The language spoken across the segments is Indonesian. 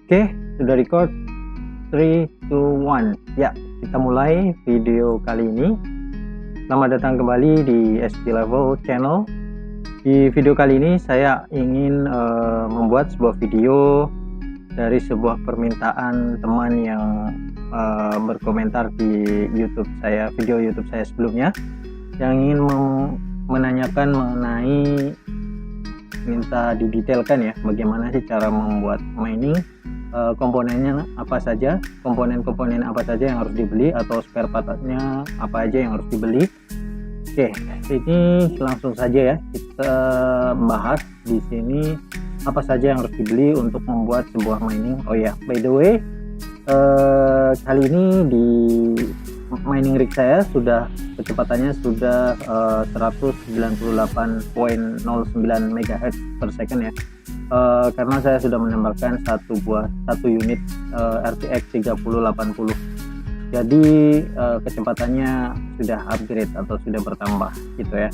Oke, sudah record. 3, 2, 1. Ya, kita mulai video kali ini. Selamat datang kembali di SP Level Channel. Di video kali ini saya ingin membuat sebuah video dari sebuah permintaan teman yang berkomentar di YouTube saya, video YouTube saya sebelumnya, yang ingin menanyakan mengenai, minta didetailkan ya, bagaimana sih cara membuat mining, komponennya apa saja, komponen-komponen apa saja yang harus dibeli, atau spare partnya apa aja yang harus dibeli. Oke, ini langsung saja ya, kita bahas di sini apa saja yang harus dibeli untuk membuat sebuah mining. Oh ya, by the way, kali ini di mining rig saya sudah kecepatannya sudah 198.09 MHz per second ya, karena saya sudah menambahkan satu unit RTX 3080, jadi kecepatannya sudah upgrade atau sudah bertambah gitu ya.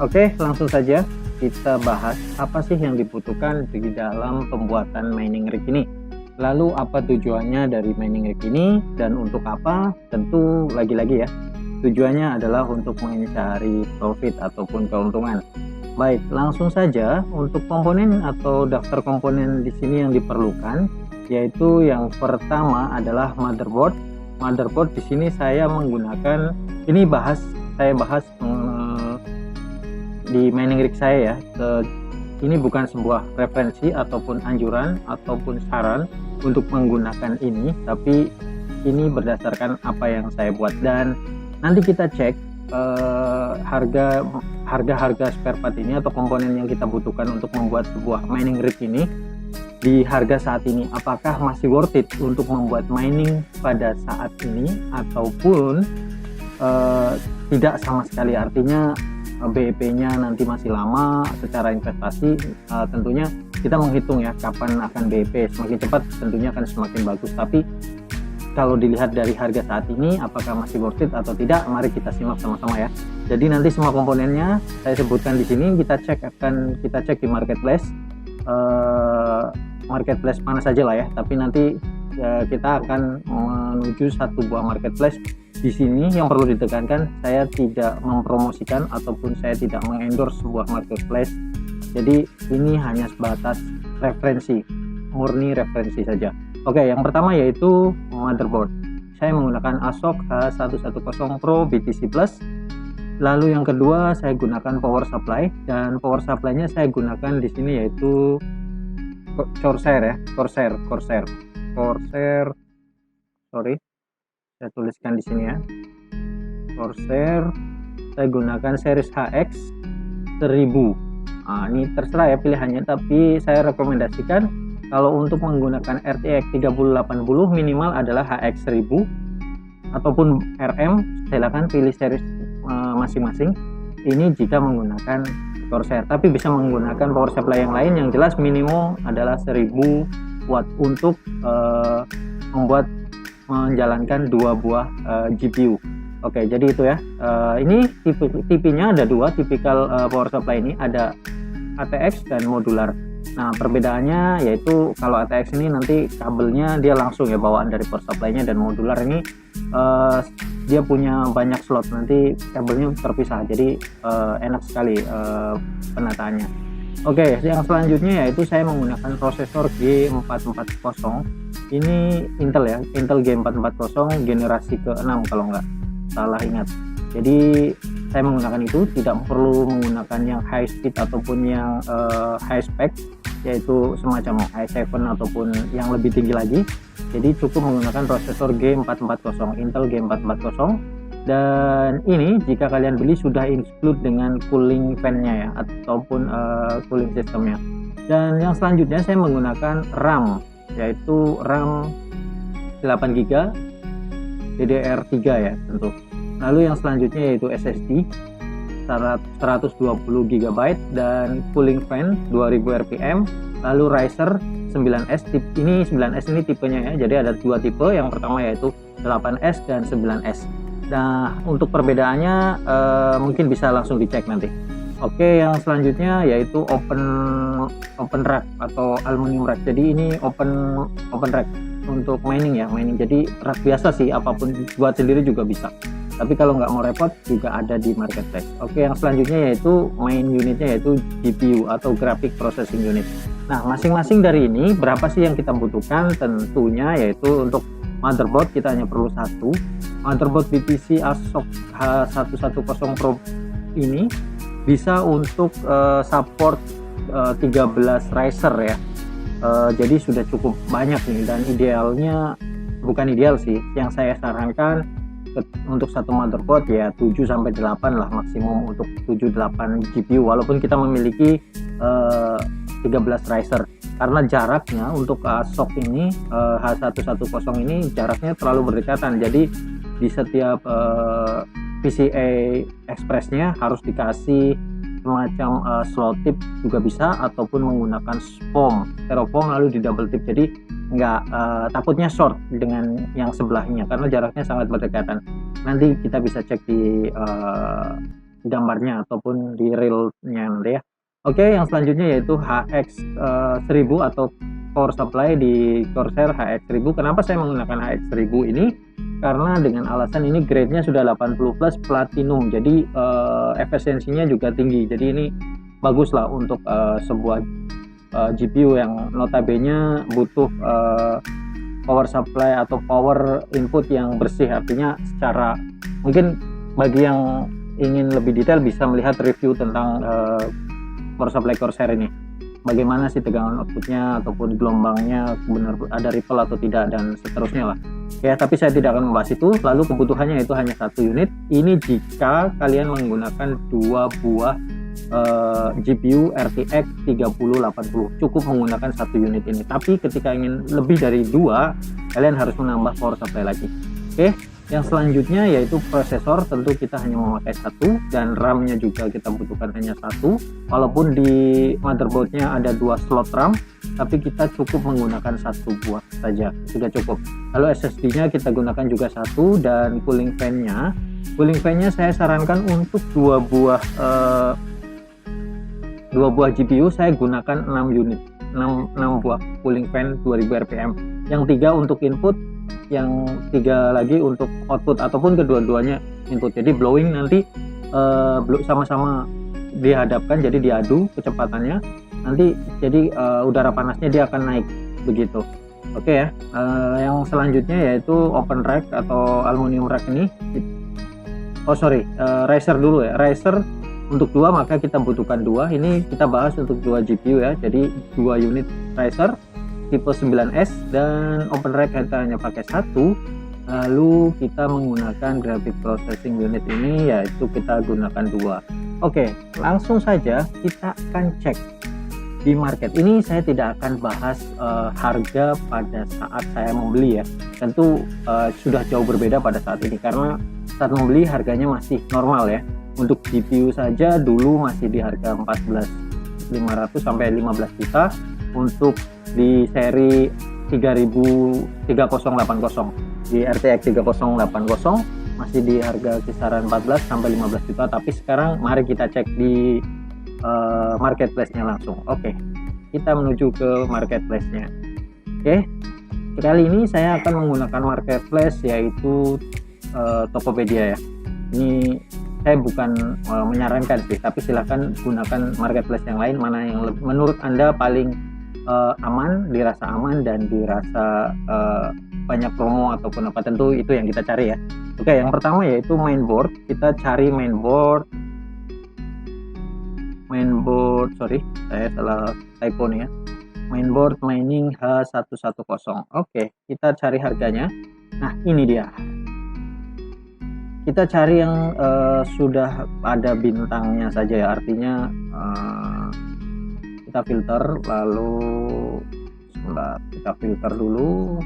Oke, langsung saja kita bahas apa sih yang dibutuhkan di dalam pembuatan mining rig ini. Lalu apa tujuannya dari mining rig ini dan untuk apa? Tentu lagi-lagi ya, tujuannya adalah untuk mencari profit ataupun keuntungan. Baik, langsung saja untuk komponen atau daftar komponen di sini yang diperlukan, yaitu yang pertama adalah motherboard. Motherboard di sini saya menggunakan, saya bahas di mining rig saya ya. Ini bukan sebuah referensi ataupun anjuran ataupun saran untuk menggunakan ini, tapi ini berdasarkan apa yang saya buat, dan nanti kita cek harga spare part ini atau komponen yang kita butuhkan untuk membuat sebuah mining rig ini di harga saat ini, apakah masih worth it untuk membuat mining pada saat ini ataupun tidak sama sekali. Artinya BEP-nya nanti masih lama. Secara investasi tentunya kita menghitung ya kapan akan BEP, semakin cepat tentunya akan semakin bagus, tapi kalau dilihat dari harga saat ini apakah masih worth it atau tidak, mari kita simak sama-sama ya. Jadi nanti semua komponennya saya sebutkan di sini, kita cek di marketplace, marketplace mana saja lah ya, tapi nanti kita akan menuju satu buah marketplace. Di sini yang perlu ditekankan, saya tidak mempromosikan ataupun saya tidak mengendorse sebuah marketplace, jadi ini hanya sebatas referensi, murni referensi saja. Oke, yang pertama yaitu motherboard. Saya menggunakan ASRock H110 Pro BTC Plus. Lalu yang kedua saya gunakan power supply, dan power supply-nya saya gunakan di sini yaitu Corsair ya, Corsair. Sorry, saya tuliskan di sini ya, Corsair. Saya gunakan series HX 1000. Ini terserah ya pilihannya, tapi saya rekomendasikan kalau untuk menggunakan RTX 3080 minimal adalah HX 1000 ataupun RM, silakan pilih series masing-masing. Ini jika menggunakan Corsair, tapi bisa menggunakan power supply yang lain, yang jelas minimum adalah 1000 watt untuk menjalankan dua buah GPU. Oke, jadi itu ya. Ini tipenya ada dua, tipikal power supply ini ada ATX dan modular. Nah, perbedaannya yaitu kalau ATX ini nanti kabelnya dia langsung ya bawaan dari power supply-nya, dan modular ini dia punya banyak slot, nanti kabelnya terpisah, jadi enak sekali penataannya. Oke, yang selanjutnya yaitu saya menggunakan prosesor G440. Ini Intel ya, Intel G440 generasi ke-6 kalau nggak salah ingat. Jadi saya menggunakan itu, tidak perlu menggunakan yang high speed ataupun yang high spec, yaitu semacam i7 ataupun yang lebih tinggi lagi. Jadi cukup menggunakan prosesor G440, Intel G440. Dan ini jika kalian beli sudah include dengan cooling fan-nya ya, ataupun cooling sistemnya. Dan yang selanjutnya saya menggunakan RAM, yaitu RAM 8GB DDR3 ya tentu. Lalu yang selanjutnya yaitu SSD 120GB dan cooling fan 2000 rpm. Lalu Riser 9S, ini 9S ini tipenya ya, jadi ada dua tipe, yang pertama yaitu 8S dan 9S. Nah, untuk perbedaannya mungkin bisa langsung dicek nanti. Oke, yang selanjutnya yaitu open rack atau aluminium rack. Jadi ini open rack untuk mining ya, jadi rack biasa sih, apapun buat sendiri juga bisa, tapi kalau nggak mau repot juga ada di marketplace. Oke, yang selanjutnya yaitu main unitnya, yaitu GPU atau graphic processing unit. Nah, masing-masing dari ini berapa sih yang kita butuhkan? Tentunya yaitu untuk motherboard kita hanya perlu satu. Motherboard BTC ASRock H110 Pro ini bisa untuk support 13 Razer ya. Jadi sudah cukup banyak nih, dan idealnya, bukan ideal sih, yang saya sarankan untuk satu motherboard ya 7-8 lah maksimum, untuk 7-8 GPU, walaupun kita memiliki 13 Razer, karena jaraknya untuk ASRock ini H110 ini jaraknya terlalu berdekatan. Jadi di setiap PCI Express-nya harus dikasih semacam slot tip juga bisa, ataupun menggunakan styrofoam lalu di double tip, jadi nggak takutnya short dengan yang sebelahnya karena jaraknya sangat berdekatan. Nanti kita bisa cek di gambarnya ataupun di reelnya nanti ya. Oke, yang selanjutnya yaitu HX1000 atau power supply di Corsair HX1000. Kenapa saya menggunakan HX1000 ini? Karena dengan alasan ini grade-nya sudah 80 plus platinum, jadi efisiensinya juga tinggi. Jadi ini bagus lah untuk sebuah GPU yang notabene butuh power supply atau power input yang bersih. Artinya secara, mungkin bagi yang ingin lebih detail bisa melihat review tentang power supply Corsair ini, bagaimana sih tegangan outputnya ataupun gelombangnya, benar ada ripple atau tidak, dan seterusnya lah ya. Tapi saya tidak akan membahas itu. Lalu kebutuhannya itu hanya satu unit. Ini jika kalian menggunakan dua buah GPU RTX 3080, cukup menggunakan satu unit ini. Tapi ketika ingin lebih dari dua, kalian harus menambah power supply lagi. Oke, yang selanjutnya yaitu prosesor. Tentu kita hanya memakai satu, dan RAM-nya juga kita butuhkan hanya satu. Walaupun di motherboardnya ada 2 slot RAM, tapi kita cukup menggunakan satu buah saja, sudah cukup. Lalu SSD-nya kita gunakan juga satu, dan cooling fan-nya saya sarankan untuk dua buah GPU saya gunakan 6 unit, 6 buah cooling fan 2000 rpm, yang 3 untuk input, yang 3 lagi untuk output, ataupun kedua-duanya input. Jadi blowing nanti sama-sama dihadapkan, jadi diadu kecepatannya nanti, jadi udara panasnya dia akan naik begitu. Oke ya. Yang selanjutnya yaitu open rack atau aluminium rack ini. Razer dulu ya. Razer untuk 2 maka kita butuhkan 2. Ini kita bahas untuk 2 GPU ya. Jadi 2 unit Razer tipe 9S, dan open rack kita hanya pakai 1. Lalu kita menggunakan graphic processing unit ini, yaitu kita gunakan 2. Oke, langsung saja kita akan cek di market. Ini saya tidak akan bahas harga pada saat saya membeli ya. Tentu sudah jauh berbeda pada saat ini, karena saat membeli harganya masih normal ya. Untuk GPU saja dulu masih di harga 14.500 sampai 15 juta. Untuk di seri 3080 di RTX 3080 masih di harga kisaran 14 sampai 15 juta. Tapi sekarang mari kita cek di marketplace-nya langsung. Oke, kita menuju ke marketplace-nya. Oke, kali ini saya akan menggunakan marketplace yaitu Tokopedia ya. Ini saya bukan menyarankan sih, tapi silahkan gunakan marketplace yang lain, mana yang menurut Anda paling aman, dirasa aman, dan dirasa banyak promo ataupun apa. Tentu itu yang kita cari ya. Oke, yang pertama yaitu mainboard. Kita cari mainboard, sorry saya salah typo nih ya. Mainboard mining H110. Oke, kita cari harganya. Nah, ini dia. Kita cari yang sudah ada bintangnya saja ya, artinya kita filter, lalu sebentar, kita filter dulu.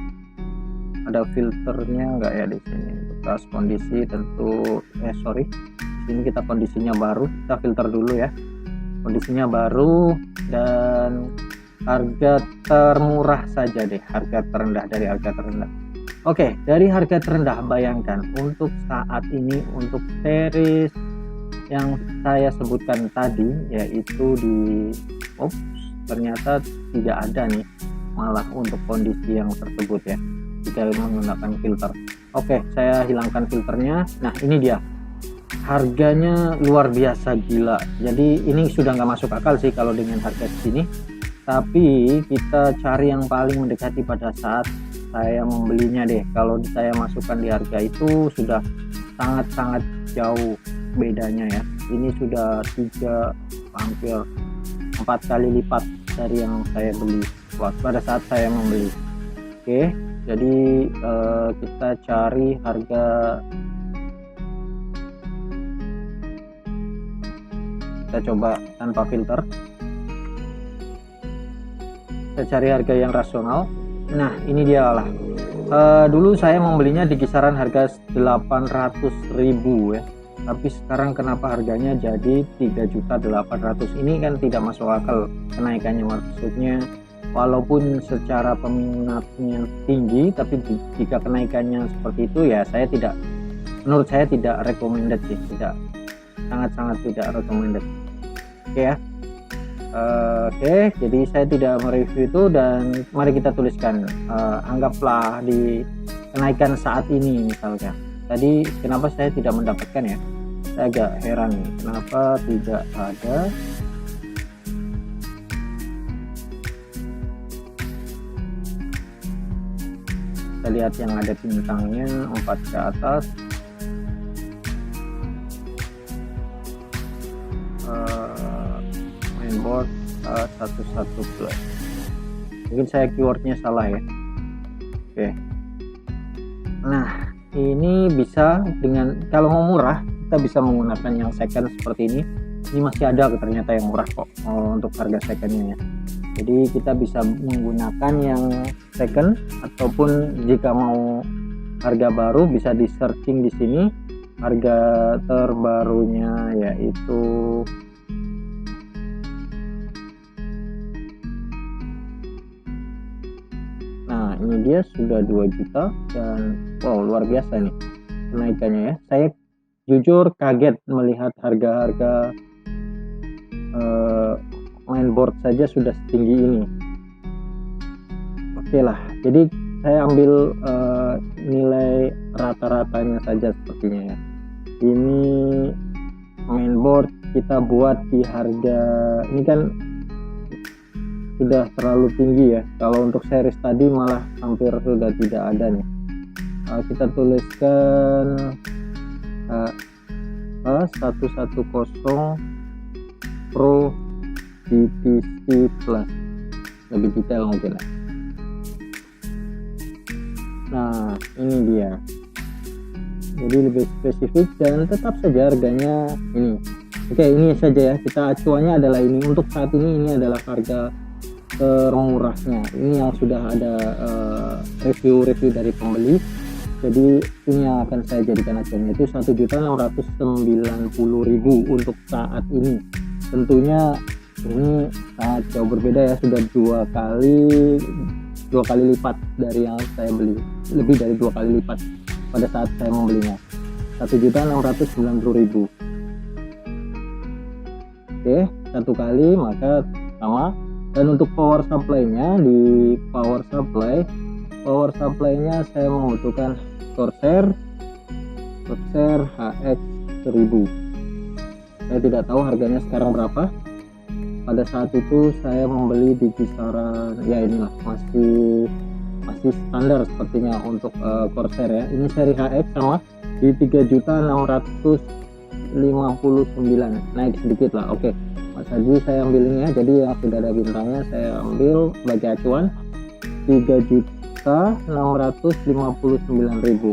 Ada filternya enggak ya di sini? Bekas kondisi tentu sorry. Di sini kita kondisinya baru, kita filter dulu ya. Kondisinya baru, dan harga termurah saja deh, harga terendah dari harga terendah. Oke, dari harga terendah, bayangkan untuk saat ini untuk series yang saya sebutkan tadi, yaitu di ternyata tidak ada nih malah untuk kondisi yang tersebut ya, jika menggunakan filter. Oke, saya hilangkan filternya. Nah ini dia, harganya luar biasa gila. Jadi ini sudah nggak masuk akal sih kalau dengan harga segini, tapi kita cari yang paling mendekati pada saat saya membelinya deh. Kalau saya masukkan di harga itu sudah sangat-sangat jauh bedanya ya. Ini sudah hampir 4 kali lipat dari yang saya beli pada saat saya membeli. Oke, jadi kita cari harga, kita coba tanpa filter, kita cari harga yang rasional. Nah ini dia lah, dulu saya membelinya di kisaran harga 800.000 ya, tapi sekarang kenapa harganya jadi 3.800.000? Ini kan tidak masuk akal kenaikannya. Maksudnya walaupun secara peminatnya tinggi, tapi jika kenaikannya seperti itu ya menurut saya tidak recommended sih, sangat-sangat tidak recommended. Oke ya. Oke, jadi saya tidak mereview itu, dan mari kita tuliskan, anggaplah di kenaikan saat ini misalnya. Tadi kenapa saya tidak mendapatkan ya? Saya agak heran nih, kenapa tidak ada. Kita lihat yang ada bintangnya 4 ke atas. Mainboard 11 plus. Mungkin saya keywordnya salah ya. Oke. Nah ini bisa dengan, kalau mau murah kita bisa menggunakan yang second seperti ini. Ini masih ada ternyata yang murah kok untuk harga secondnya ya. Jadi kita bisa menggunakan yang second, ataupun jika mau harga baru bisa di searching di sini. Harga terbarunya yaitu ini dia sudah 2 juta, dan wow luar biasa nih kenaikannya ya. Saya jujur kaget melihat harga-harga mainboard saja sudah setinggi ini. Oke lah, jadi saya ambil nilai rata-ratanya saja sepertinya ya. Ini mainboard kita buat di harga, ini kan sudah terlalu tinggi ya. Kalau untuk series tadi malah hampir sudah tidak ada nih. Kita tuliskan 110 Pro DTC Plus, lebih detail mungkin lah. Nah ini dia, jadi lebih spesifik dan tetap saja harganya ini. Oke, ini saja ya, kita acuannya adalah ini. Untuk saat ini adalah harga termurahnya. Ini yang sudah ada review dari pembeli. Jadi ini yang akan saya jadikan acuannya, itu 1.690.000 untuk saat ini. Tentunya ini sangat jauh berbeda ya, sudah dua kali lipat dari yang saya beli, lebih dari 2 kali lipat pada saat saya membelinya, 1.690.000. Oke, 1 kali maka sama. Dan untuk power supply-nya, di power supply-nya saya membutuhkan Corsair HX 1000. Saya tidak tahu harganya sekarang berapa. Pada saat itu saya membeli di kisaran ya inilah, masih standar sepertinya untuk Corsair ya. Ini seri HX sama di 3.659, naik sedikit lah. Oke, Mas Haji saya ambil ini ya, jadi yang sudah ada bintangnya saya ambil sebagai acuan 3.659.000.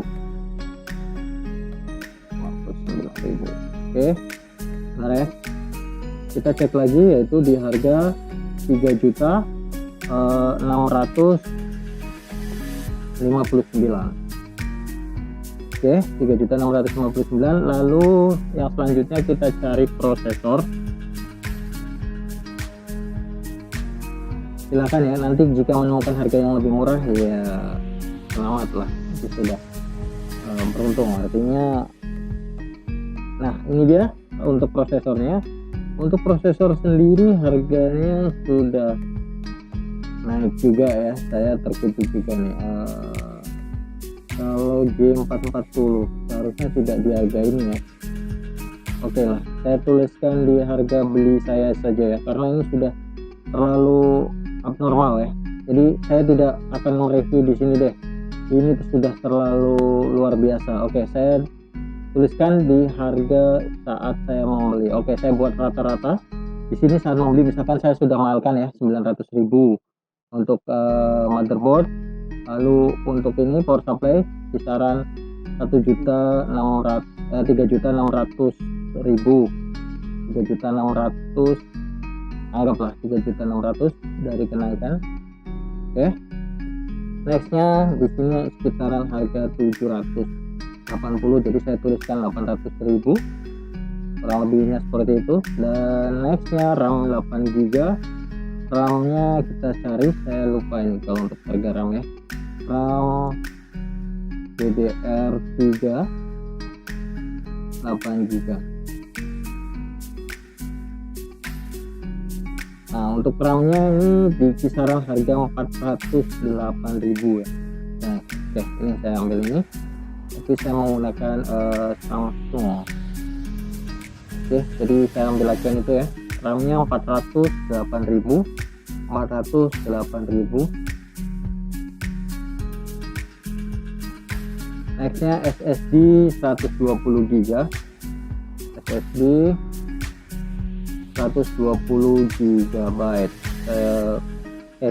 Oke, benar ya. Kita cek lagi, yaitu di harga 3.659. Oke, 3.659. Lalu yang selanjutnya kita cari prosesor. Silakan ya, nanti jika menemukan harga yang lebih murah ya selamat lah, itu sudah beruntung artinya. Nah ini dia untuk prosesornya. Untuk prosesor sendiri harganya sudah naik juga ya, saya terkejut juga nih. Kalau G440 seharusnya tidak di harga ini ya. Oke lah, saya tuliskan di harga beli saya saja ya, karena ini sudah terlalu abnormal ya. Jadi saya tidak akan mereview di sini deh. Ini sudah terlalu luar biasa. Oke, saya tuliskan di harga saat saya membeli. Oke, saya buat rata-rata. Di sini saat membeli misalkan saya sudah mahalkan ya 900.000 untuk motherboard. Lalu untuk ini power supply kisaran 3.600.000, 3.600.000, anggaplah 3.600.000 dari kenaikan. Oke, nextnya di sini sekitaran harga 780, jadi saya tuliskan 800.000 kurang lebihnya seperti itu. Dan nextnya RAM 8GB, RAM-nya kita cari, saya lupa ini kalau untuk harga RAM ya. RAM DDR3 8GB. Nah, untuk RAM-nya ini di kisaran harga 408.000 ya. Nah, oke, ini saya ambil ini. Tapi saya menggunakan Samsung. Oke, jadi saya ambil lagi itu ya. RAM-nya 408.000. Nextnya SSD 120GB, SSD 120GB.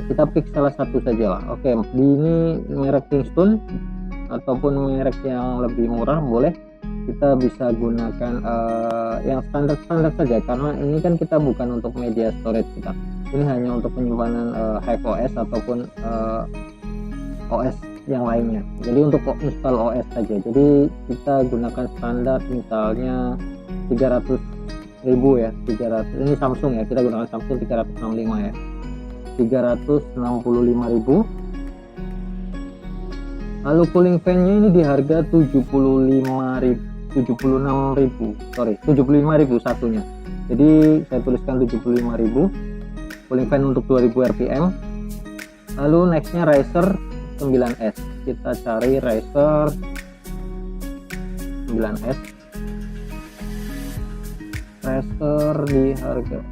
Kita pick salah satu saja lah. Oke, di ini merek Kingston ataupun merek yang lebih murah boleh. Kita bisa gunakan yang standar saja, karena ini kan kita bukan untuk media storage kita. Ini hanya untuk penyimpanan Hive OS ataupun OS yang lainnya. Jadi untuk install OS saja. Jadi kita gunakan standar misalnya 300.000 ya, 300. Ini Samsung ya, kita gunakan Samsung 365 ya. 365.000. Lalu cooling fan-nya ini di harga 75.000 satunya. Jadi saya tuliskan 75.000. Cooling fan untuk 2000 rpm. Lalu nextnya Razer 9S. Kita cari Razer 9S. Razer di harga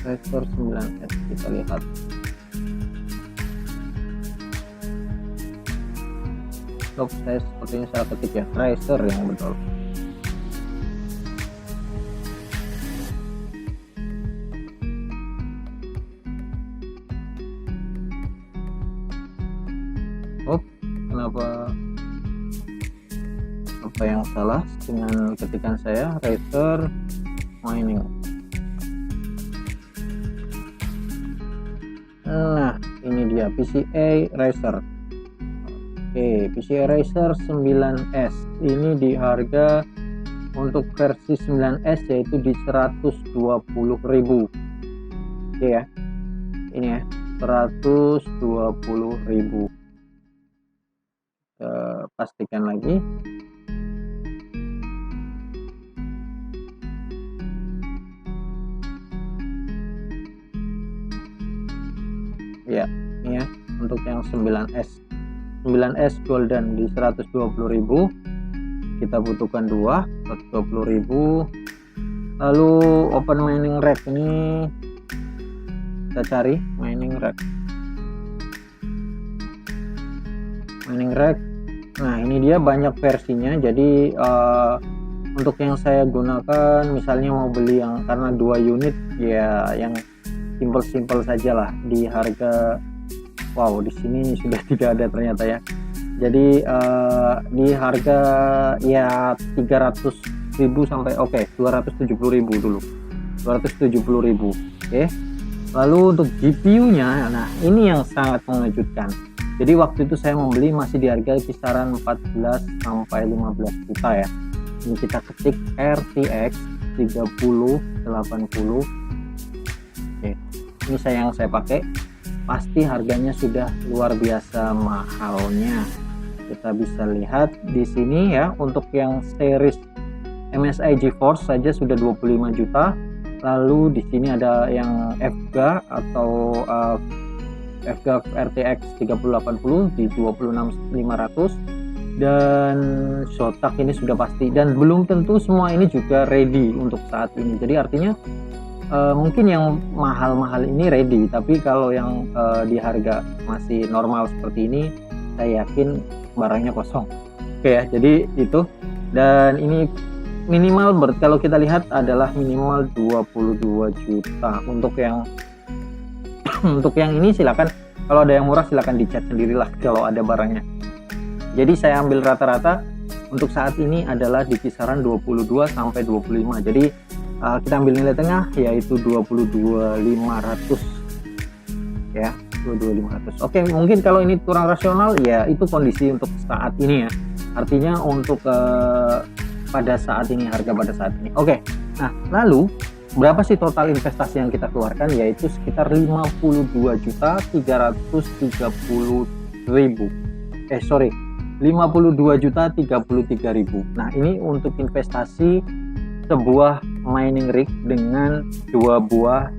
Razer 9S, kita lihat. Stop, saya sepertinya salah ketik ya, Razer yang betul. Kenapa apa yang salah dengan ketikan saya? Razer mining. Nah, ini dia PCA Razer. Oke, PCA Razer 9S ini di harga untuk versi 9S yaitu di 120.000. Oke ya, ini ya 120.000. Pastikan lagi. Ya, ini ya untuk yang 9S Golden di 120.000. Kita butuhkan 120.000. Lalu open mining rack ini kita cari mining rack. Nah, ini dia banyak versinya. Jadi untuk yang saya gunakan misalnya mau beli yang karena 2 unit ya, yang simple saja lah di harga, wow, di sini sudah tidak ada ternyata ya. Jadi di harga ya 300.000 sampai 270.000 dulu. 270.000. Oke. Lalu untuk GPU-nya, nah ini yang sangat mengejutkan. Jadi waktu itu saya membeli masih di harga kisaran 14 sampai 15 juta ya. Ini kita ketik RTX 3080. Oke. Ini yang saya pakai. Pasti harganya sudah luar biasa mahalnya. Kita bisa lihat di sini ya, untuk yang series MSI GeForce saja sudah 25 juta. Lalu di sini ada yang FGA atau FGA RTX 3080 di 26500, dan Zotac ini sudah pasti, dan belum tentu semua ini juga ready untuk saat ini. Jadi artinya mungkin yang mahal-mahal ini ready, tapi kalau yang di harga masih normal seperti ini, saya yakin barangnya kosong. Oke ya, jadi itu. Dan ini minimal kalau kita lihat adalah minimal 22 juta untuk yang untuk yang ini. Silakan, kalau ada yang murah silakan dicat sendirilah kalau ada barangnya. Jadi saya ambil rata-rata untuk saat ini adalah di kisaran 22 sampai 25. Jadi kita ambil nilai tengah yaitu 22.500 ya, 22.500. Oke, mungkin kalau ini kurang rasional ya itu kondisi untuk saat ini ya. Artinya untuk pada saat ini, harga pada saat ini. Oke. Nah, lalu berapa sih total investasi yang kita keluarkan? Yaitu sekitar 52.333.000. Nah, ini untuk investasi sebuah mining rig dengan 2 buah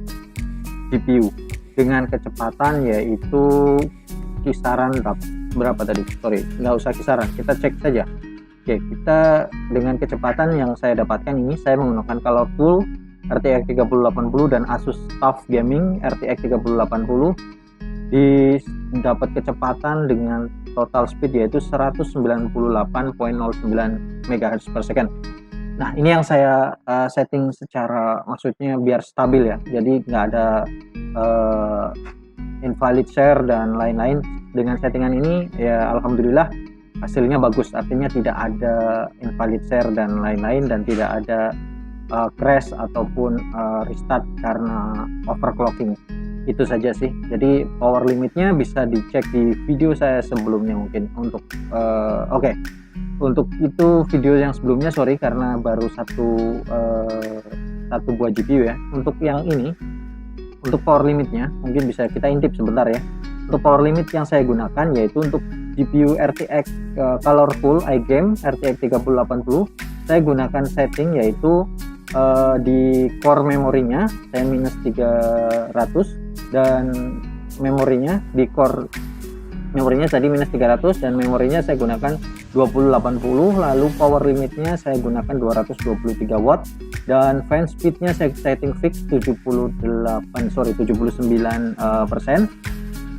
GPU dengan kecepatan yaitu kisaran berapa tadi? Nggak usah kisaran, kita cek saja. Oke, kita dengan kecepatan yang saya dapatkan ini, saya menggunakan Colorful RTX 3080 dan Asus TUF Gaming RTX 3080, dapat kecepatan dengan total speed yaitu 198.09 MHz per second. Nah, ini yang saya setting secara, maksudnya biar stabil ya, jadi nggak ada invalid share dan lain-lain. Dengan settingan ini ya alhamdulillah hasilnya bagus, artinya tidak ada invalid share dan lain-lain, dan tidak ada crash ataupun restart karena overclocking. Itu saja sih. Jadi power limitnya bisa dicek di video saya sebelumnya mungkin. Untuk oke. Untuk itu video yang sebelumnya sorry karena baru satu buah GPU ya. Untuk yang ini, untuk power limitnya mungkin bisa kita intip sebentar ya. Untuk power limit yang saya gunakan yaitu untuk GPU RTX Colorful iGame RTX 3080, saya gunakan setting yaitu di core memorinya saya minus 300, dan memorinya di core memorinya tadi minus 300, dan memorinya saya gunakan 2080. Lalu power limitnya saya gunakan 223 watt, dan fan speednya saya setting fix 79%,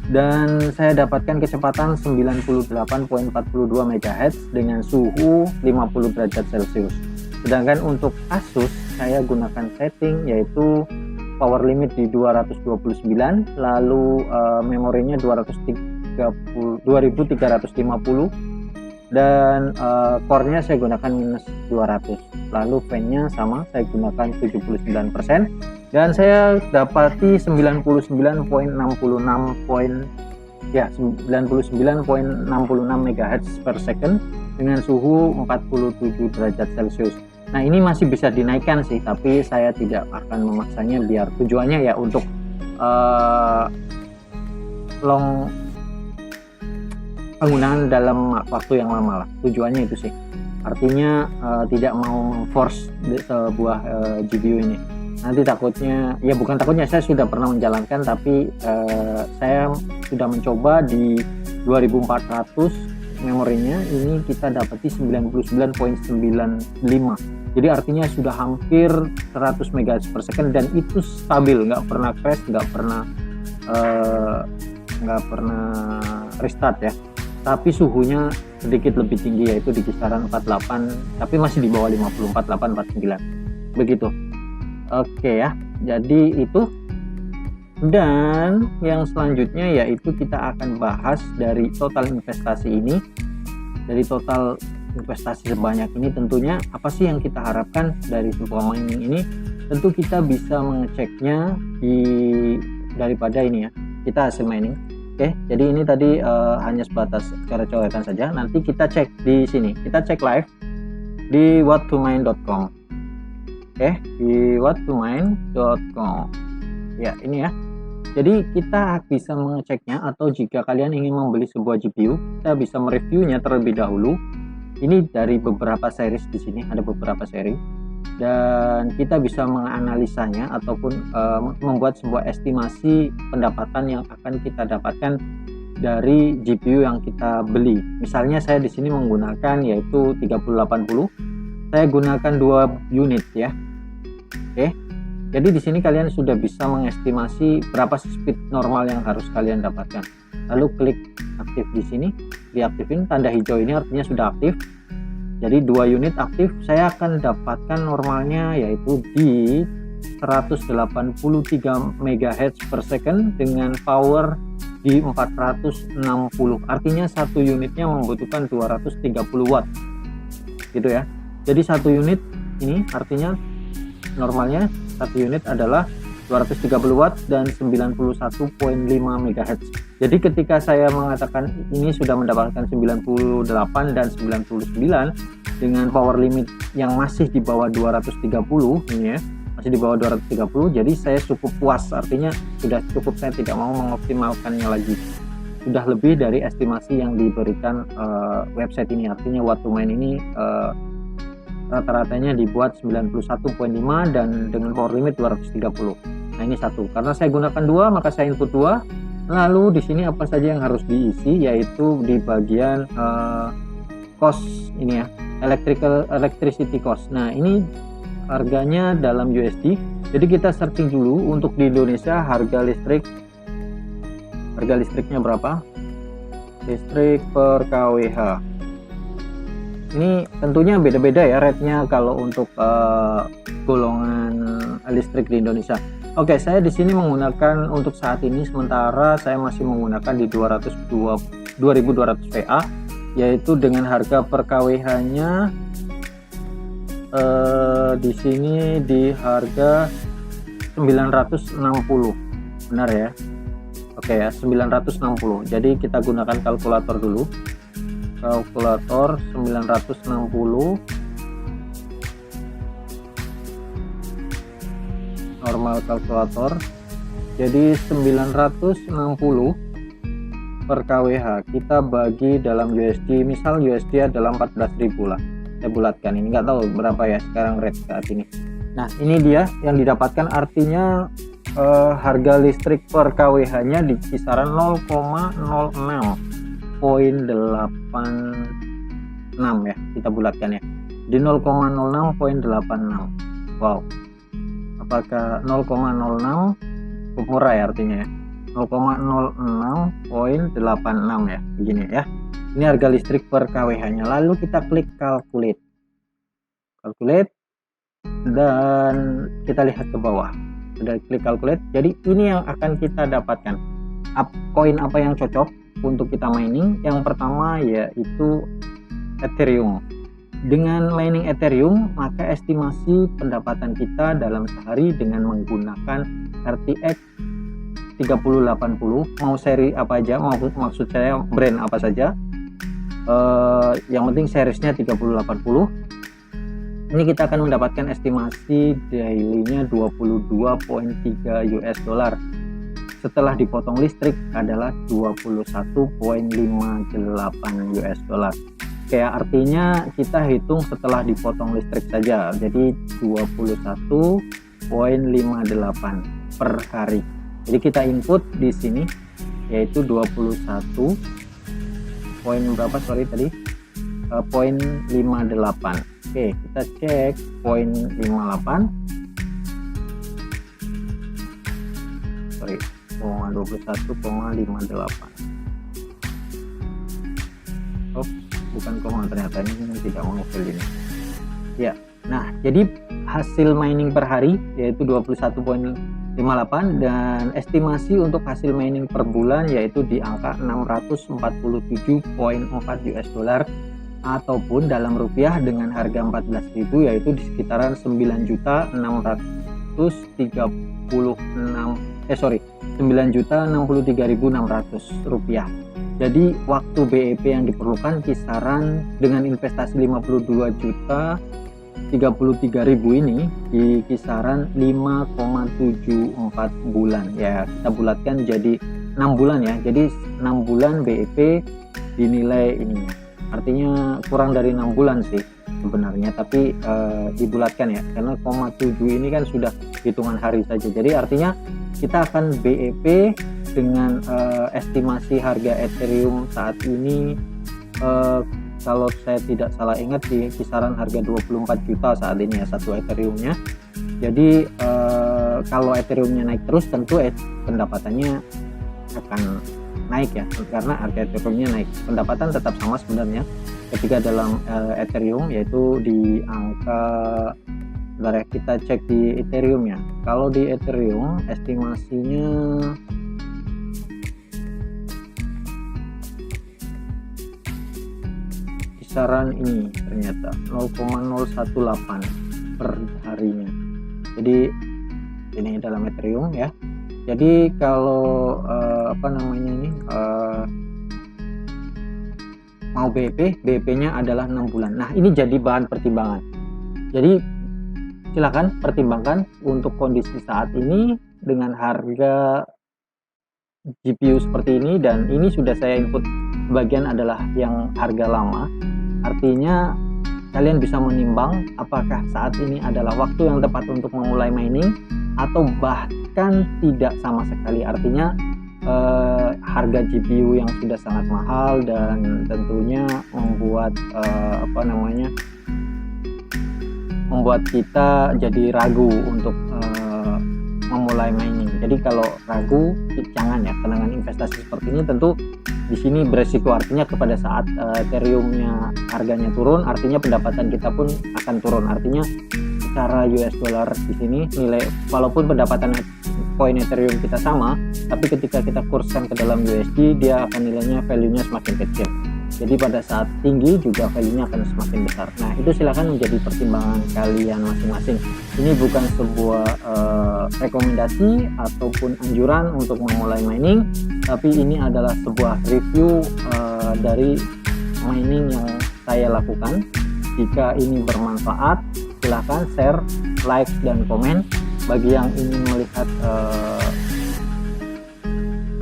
dan saya dapatkan kecepatan 98.42 MHz dengan suhu 50 derajat Celcius. Sedangkan untuk Asus saya gunakan setting yaitu power limit di 229, lalu memorinya 2350, dan core-nya saya gunakan minus 200. Lalu fan-nya sama, saya gunakan 79%, dan saya dapati 99.66 MHz per second dengan suhu 47 derajat Celcius. Nah, ini masih bisa dinaikkan sih, tapi saya tidak akan memaksanya, biar tujuannya ya untuk long penggunaan dalam waktu yang lama lah, tujuannya itu sih. Artinya tidak mau force sebuah GPU ini. Nanti takutnya, ya bukan takutnya, saya sudah pernah menjalankan, tapi saya sudah mencoba di 2400 memorinya, ini kita dapati 99.95. Jadi artinya sudah hampir 100 MHz per second, dan itu stabil, nggak pernah crash, nggak pernah restart ya. Tapi suhunya sedikit lebih tinggi yaitu di kisaran 48, tapi masih di bawah 50, 48, 49 begitu. Oke ya, jadi itu. Dan yang selanjutnya yaitu kita akan bahas dari total investasi ini, dari total investasi sebanyak ini, tentunya apa sih yang kita harapkan dari sebuah mining ini. Tentu kita bisa mengeceknya daripada ini ya, kita hasil mining. Oke, jadi ini tadi hanya sebatas cara coretan saja. Nanti kita cek di sini, kita cek live di what2mine.com. Oke, di what2mine.com ya, ini ya. Jadi kita bisa mengeceknya, atau jika kalian ingin membeli sebuah GPU, kita bisa mereviewnya terlebih dahulu Ini dari beberapa series, di sini ada beberapa seri, dan kita bisa menganalisanya ataupun membuat sebuah estimasi pendapatan yang akan kita dapatkan dari GPU yang kita beli. Misalnya saya di sini menggunakan yaitu 3080, saya gunakan 2 unit ya. Oke. Jadi di sini kalian sudah bisa mengestimasi berapa speed normal yang harus kalian dapatkan. Lalu klik aktif di sini, diaktifin tanda hijau ini artinya sudah aktif. Jadi 2 unit aktif, saya akan dapatkan normalnya yaitu di 183 MHz per second dengan power di 460. Artinya satu unitnya membutuhkan 230 watt. Gitu ya. Jadi satu unit ini artinya normalnya satu unit adalah 230 watt dan 91,5 MHz. Jadi ketika saya mengatakan ini sudah mendapatkan 98 dan 99 dengan power limit yang masih di bawah 230 ini ya, masih di bawah 230, jadi saya cukup puas, artinya sudah cukup, saya tidak mau mengoptimalkannya lagi. Sudah lebih dari estimasi yang diberikan website ini, artinya watt to main ini rata-ratanya dibuat 91,5 dan dengan power limit 230. Nah ini satu, karena saya gunakan 2 maka saya input 2. Lalu di sini apa saja yang harus diisi, yaitu di bagian cost ini ya, electricity cost. Nah ini harganya dalam USD. Jadi kita searching dulu untuk di Indonesia harga listriknya berapa, listrik per kWh. Ini tentunya beda-beda ya rate-nya kalau untuk golongan listrik di Indonesia. Oke, saya di sini menggunakan untuk saat ini sementara saya masih menggunakan di 2200 VA, yaitu dengan harga per kWh-nya di sini di harga 960. Benar ya? Oke ya, 960. Jadi kita gunakan kalkulator dulu. Kalkulator 960 normal kalkulator, jadi 960 per kWh kita bagi dalam USD, misal USD adalah 14.000 lah, saya bulatkan ini, nggak tahu berapa ya sekarang rate saat ini. Nah ini dia yang didapatkan, artinya harga listrik per kWh nya di kisaran 0,06.86 ya, kita bulatkan ya, di 0,06.86. Wow, apakah 0,06 murah ya artinya ya, 0,06.86 ya, begini ya. Ini harga listrik per kWh nya. Lalu kita klik calculate dan kita lihat ke bawah, sudah klik calculate. Jadi ini yang akan kita dapatkan, koin apa yang cocok untuk kita mining. Yang pertama yaitu Ethereum. Dengan mining Ethereum, maka estimasi pendapatan kita dalam sehari dengan menggunakan RTX 3080, mau seri apa aja, maksud saya brand apa saja, yang penting seriesnya 3080, ini kita akan mendapatkan estimasi dailynya 22.3 US dollar. Setelah dipotong listrik adalah 21.58 US dollar. Kayak artinya kita hitung setelah dipotong listrik saja, jadi 21.58 per hari. Jadi kita input di sini yaitu 21 poin berapa tadi, poin 58. Oke, kita cek poin 58, 21,58. Oh, bukan koma, ternyata ini tidak mengufil ini ya. Nah jadi hasil mining per hari yaitu 21.58 dan estimasi untuk hasil mining per bulan yaitu di angka 647.4 US dollar, ataupun dalam rupiah dengan harga 14.000 yaitu di sekitaran 9.063.600 rupiah. Jadi waktu BEP yang diperlukan kisaran dengan investasi 52 juta 33.000 ini di kisaran 5,74 bulan ya, kita bulatkan jadi 6 bulan ya. Jadi 6 bulan BEP dinilai ini artinya kurang dari 6 bulan sih sebenarnya, tapi dibulatkan ya, karena 0,7 ini kan sudah hitungan hari saja. Jadi artinya kita akan BEP dengan estimasi harga Ethereum saat ini, kalau saya tidak salah ingat di kisaran harga 24 juta saat ini ya, satu Ethereumnya. Jadi kalau Ethereumnya naik terus, tentu pendapatannya akan naik ya, karena harga Ethereumnya naik. Pendapatan tetap sama sebenarnya ketika dalam Ethereum, yaitu di angka, bentar ya, kita cek di Ethereum ya. Kalau di Ethereum estimasinya kisaran ini ternyata 0,018 per harinya. Jadi ini dalam Ethereum ya. Jadi kalau mau BEP-nya adalah 6 bulan. Nah, ini jadi bahan pertimbangan. Jadi silakan pertimbangkan untuk kondisi saat ini dengan harga GPU seperti ini, dan ini sudah saya input bagian adalah yang harga lama. Artinya kalian bisa menimbang apakah saat ini adalah waktu yang tepat untuk memulai mining atau bahkan tidak sama sekali. Artinya harga GPU yang sudah sangat mahal dan tentunya membuat membuat kita jadi ragu untuk memulai mining. Jadi kalau ragu, jangan ya, dengan investasi seperti ini tentu di sini beresiko. Artinya kepada saat Ethereumnya harganya turun, artinya pendapatan kita pun akan turun. Artinya secara US dollar di sini nilai, walaupun pendapatan koin Ethereum kita sama, tapi ketika kita kurskan ke dalam USD, dia akan nilainya, value-nya semakin kecil. Jadi pada saat tinggi juga value-nya akan semakin besar. Nah, itu silakan menjadi pertimbangan kalian masing-masing. Ini bukan sebuah rekomendasi ataupun anjuran untuk memulai mining, tapi ini adalah sebuah review dari mining yang saya lakukan. Jika ini bermanfaat, silakan share, like, dan komen. Bagi yang ingin melihat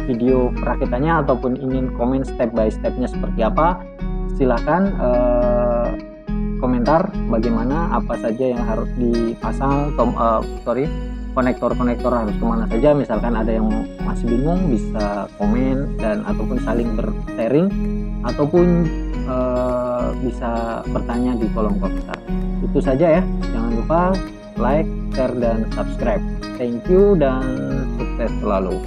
video perakitannya ataupun ingin komen step by stepnya seperti apa, silahkan komentar bagaimana, apa saja yang harus dipasang, konektor-konektor harus kemana saja. Misalkan ada yang masih bingung, bisa komen dan ataupun saling bersharing, ataupun bisa bertanya di kolom komentar. Itu saja ya, jangan lupa like, share, dan subscribe. Thank you dan sukses selalu.